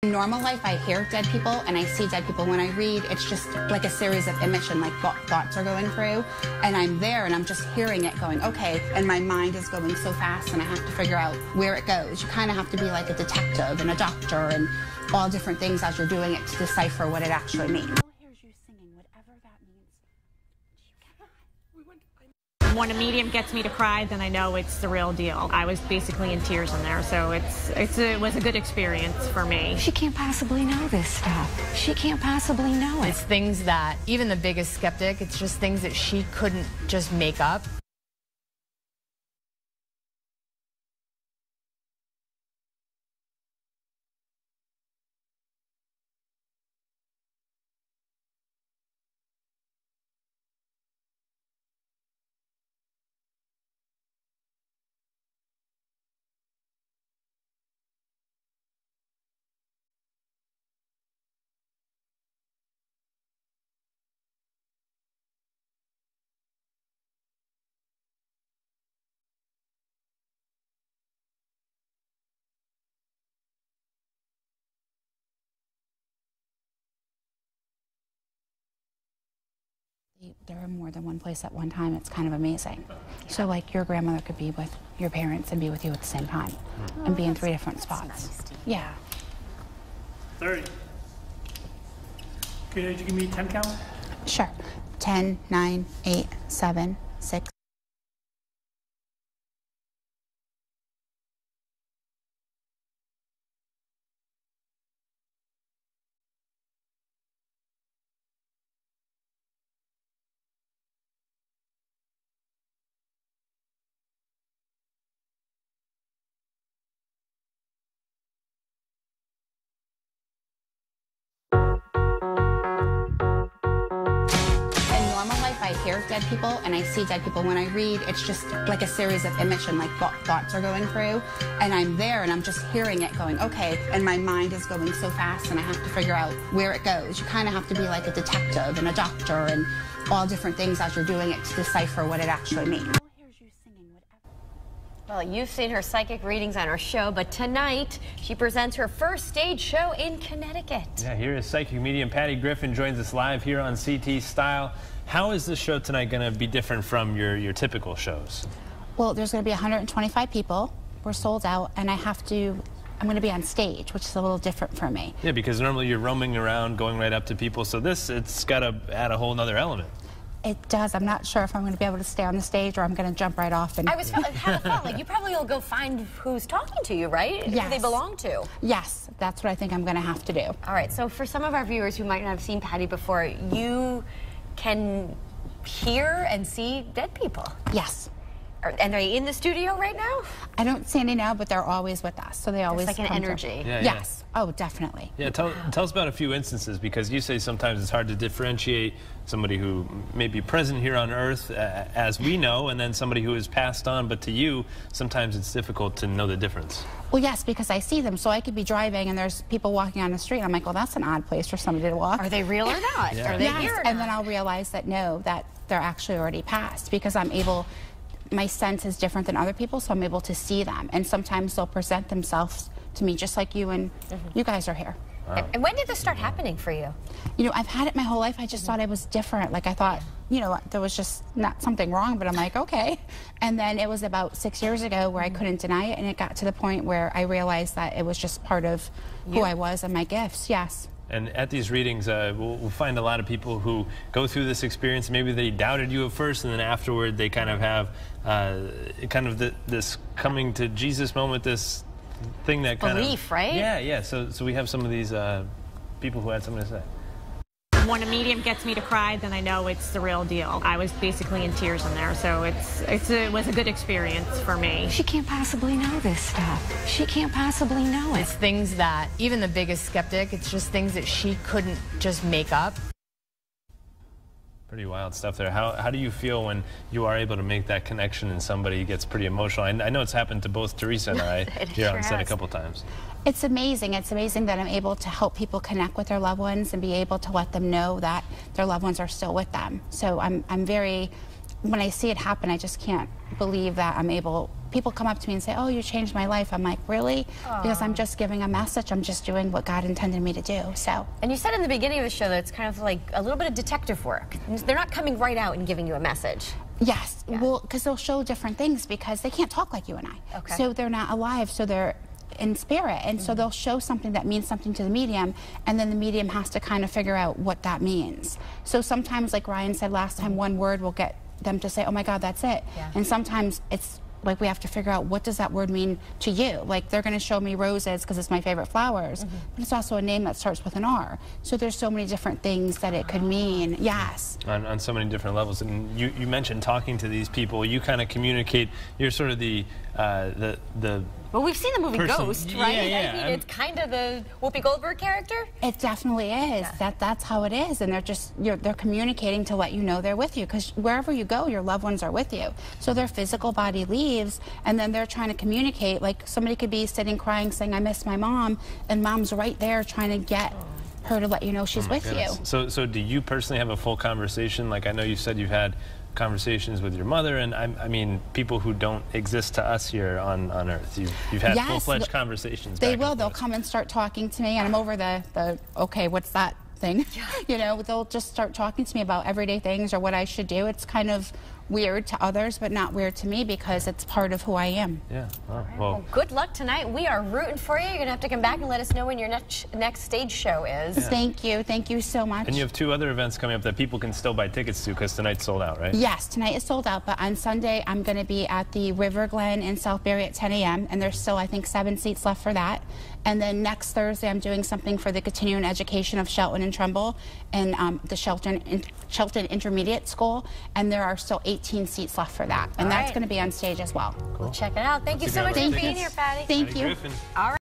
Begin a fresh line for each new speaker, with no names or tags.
In normal life, I hear dead people and I see dead people. When I read, it's just like a series of images and like thoughts are going through. And I'm there and I'm just hearing it going, okay. And my mind is going so fast and I have to figure out where it goes. You kind of have to be like a detective and a doctor and all different things as you're doing it to decipher what it actually means.
Here's you singing whatever that means.
When a medium gets me to cry, then I know it's the real deal. I was basically in tears in there, so it was a good experience for me.
She can't possibly know this stuff. She can't possibly know it.
It's things that even the biggest skeptic, it's just things that she couldn't just make up.
There are more than one place at one time. It's kind of amazing. So like your grandmother could be with your parents and be with you at the same time and be in 3 different spots.
Nice.
Yeah.
30. Could you give me a 10 count?
Sure. 10, 9, 8, 7, 6. I hear dead people and I see dead people. When I read, it's just like a series of images and like thoughts are going through. And I'm there and I'm just hearing it going, okay. And my mind is going so fast and I have to figure out where it goes. You kind of have to be like a detective and a doctor and all different things as you're doing it to decipher what it actually means.
Here's you singing whatever.
Well, you've seen her psychic readings on our show, but tonight she presents her first stage show in Connecticut.
Yeah, here is Psychic Medium Patty Griffin joins us live here on CT Style. How is this show tonight going to be different from your typical shows?
Well, there's going to be 125 people. We're sold out, and I'm going to be on stage, which is a little different for me.
Yeah, because normally you're roaming around, going right up to people, so it's got to add a whole nother element.
It does. I'm not sure if I'm going to be able to stay on the stage or I'm going to jump right off. And
I was having fun. Like, you probably will go find who's talking to you, right?
Yes.
Who they belong to.
Yes, that's what I think I'm going to have to do.
All right, so for some of our viewers who might not have seen Patty before, you can hear and see dead people.
Yes.
And are they in the studio right now?
I don't see any now, but they're always with us, so they always
it's like an energy.
Yeah,
yes. Yeah. Oh, definitely.
Yeah, tell us about a few instances, because you say sometimes it's hard to differentiate somebody who may be present here on Earth, as we know, and then somebody who has passed on, but to you, sometimes it's difficult to know the difference.
Well, yes, because I see them, so I could be driving and there's people walking on the street, and I'm like, well, that's an odd place for somebody to walk.
Are they real or not?
Yeah.
Are they
yes,
here or
and
not?
then I'll realize that no, that they're actually already passed, because I'm able, my sense is different than other people, so I'm able to see them. And sometimes they'll present themselves to me just like you, and you guys are here.
Wow.
And when did this start happening for you?
You know, I've had it my whole life. I just thought I was different. Like, I thought, you know, there was just not something wrong, but I'm like, okay. And then it was about 6 years ago where I couldn't deny it, and it got to the point where I realized that it was just part of who I was and my gifts, yes.
And at these readings, we'll find a lot of people who go through this experience. Maybe they doubted you at first, and then afterward they kind of have this coming to Jesus moment, this thing that kind of
belief, right?
Yeah. So we have some of these people who had something to say.
When a medium gets me to cry, then I know it's the real deal. I was basically in tears in there, so it was a good experience for me.
She can't possibly know this stuff. She can't possibly know it.
It's things that even the biggest skeptic, it's just things that she couldn't just make up.
Pretty wild stuff there. How do you feel when you are able to make that connection and somebody gets pretty emotional? I know it's happened to both Teresa and I here on set a couple times.
It's amazing. It's amazing that I'm able to help people connect with their loved ones and be able to let them know that their loved ones are still with them. So I'm very, when I see it happen, I just can't believe that I'm able people come up to me and say, oh, you changed my life. I'm like, really? Because I'm just giving a message. I'm just doing what God intended me to do. So.
And you said in the beginning of the show that it's kind of like a little bit of detective work. They're not coming right out and giving you a message.
Yes, well, because they'll show different things because they can't talk like you and I.
Okay.
So they're not alive, so they're in spirit. And so they'll show something that means something to the medium, and then the medium has to kind of figure out what that means. So sometimes, like Ryan said last time, one word will get them to say, oh my God, that's it.
Yeah.
And sometimes it's like we have to figure out, what does that word mean to you? Like, they're going to show me roses because it's my favorite flowers, but it's also a name that starts with an R. So there's so many different things that it could mean. Yes.
On so many different levels. And you mentioned talking to these people. You kind of communicate. You're sort of the
Well, we've seen the movie
person.
Ghost, right?
Yeah,
I mean, it's kind of the Whoopi Goldberg character.
It definitely is.
Yeah.
That's how it is, and they're communicating to let you know they're with you, because wherever you go, your loved ones are with you. So their physical body leaves, and then they're trying to communicate. Like, somebody could be sitting crying, saying, "I miss my mom," and mom's right there trying to get her to let you know she's with you.
So do you personally have a full conversation? Like, I know you said you've had conversations with your mother, and I mean, people who don't exist to us here on Earth. You've had full-fledged conversations.
They will. They'll come and start talking to me, and I'm over the okay, what's that thing? You know, they'll just start talking to me about everyday things or what I should do. It's kind of weird to others, but not weird to me, because it's part of who I am.
Yeah. Oh,
Well, good luck tonight. We are rooting for you. You're going to have to come back and let us know when your next stage show is.
Yeah.
Thank you. Thank you so much.
And you have 2 other events coming up that people can still buy tickets to, because tonight's sold out, right?
Yes, tonight is sold out, but on Sunday I'm going to be at the River Glen in Southbury at 10 a.m. and there's still, I think, 7 seats left for that. And then next Thursday I'm doing something for the continuing education of Shelton and Trumbull and the Shelton Intermediate School, and there are still 18 seats left for that. And that's going to be on stage as well.
We'll check it out. Thank you so much for being here, Patty.
Thank you.
Griffin.
All right.